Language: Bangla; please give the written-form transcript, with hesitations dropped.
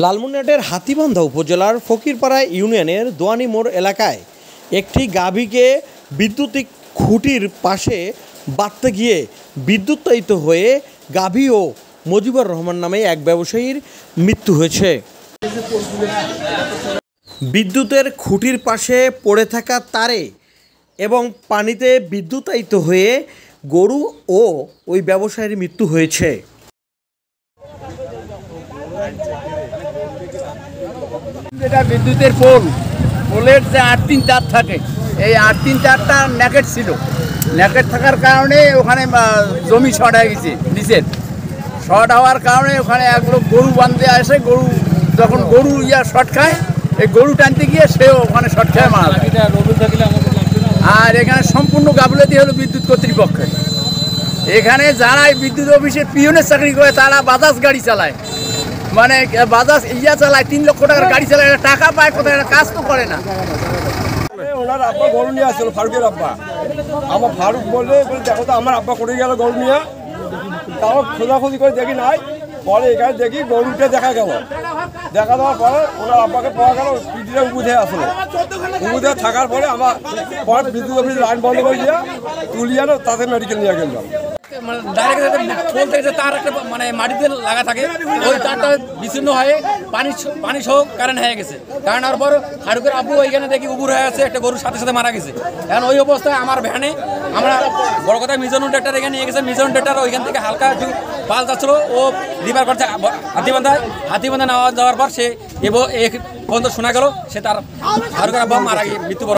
লালমনিরহাটের হাতীবান্ধা উপজেলার ফকিরপাড়া ইউনিয়নের দোয়ানি মোড় এলাকায় একটি গাভীকে বৈদ্যুতিক খুঁটির পাশে বাঁধতে গিয়ে বিদ্যুতায়িত হয়ে গাভী ও মজিবুর রহমান নামে এক ব্যবসায়ীর মৃত্যু হয়েছে। বিদ্যুতের খুঁটির পাশে পড়ে থাকা তারে এবং পানিতে বিদ্যুতায়িত হয়ে গরু ও ওই ব্যবসায়ীর মৃত্যু হয়েছে। এটা বিদ্যুতের পোলের যে 8-3 তার থাকে, এই 8-3 তারটা ন্যাকেট ছিল। ন্যাকেট থাকার কারণে ওখানে জমি শর্ট হয়ে গেছে। নিচের শর্ট হওয়ার কারণে ওখানে এক লোক গরু বাঁধতে আসে, গরু যখন গরু শর্ট খায়, এই গরু টানতে গিয়ে সেও ওখানে শর্ট খেয়ে মারা যায়। আর এখানে সম্পূর্ণ গাফিলতি হলো বিদ্যুৎ কর্তৃপক্ষের। এখানে যারা বিদ্যুৎ অফিসের পিওনের চাকরি করে তারা বাজাজ গাড়ি চালায়, মানে বাজাজ চালায়, 3 লক্ষ টাকার গাড়ি চালায়, টাকা পায় কোথায়, কাজ তো করে না। ওনার আব্বা গরু নিয়ে আসছিল, ফারুকের আব্বা। আমার ফারুক বললে দেখো তো আমার আব্বা করে গেল গরু নিয়ে, তাও খোঁজাখুঁজি করে দেখি নাই। পরে এখানে দেখি গরুটা দেখা গেল, দেখা দেওয়ার পরে ওনার আব্বাকে পাওয়া গেল পিটিতে উবুধে আসলো। উবুধে থাকার পরে আমার পরে বিদ্যুৎ অফিস লাইন বন্ধ করে দিয়ে তুলিয়ে তাতে মেডিকেল নিয়ে গেলাম। তার একটা মানে মাটিতে লাগা থাকে, ওই তারটা বিচ্ছিন্ন হয়ে পানি সহ কারেন্ট হয়ে গেছে। কারেন্ট হওয়ার পর ফারুকের আব্বু ওইখানে দেখি উবুর হয়ে আছে, একটা গরুর সাথে সাথে মারা গেছে। এখন ওই অবস্থায় আমার ভ্যানে আমরা বড় কথা মিজানুর ডেক্টর এখানে নিয়ে গেছে। মিজানুর ডেক্টর ওইখান থেকে হালকা একটু পাল যাচ্ছিল, ও রিভার করছে হাতিবান্ধা নেওয়া যাওয়ার পর সে পর্যন্ত শোনা গেল সে তার ফারুকের আব্বা মারা গিয়ে মৃত্যুবরণ।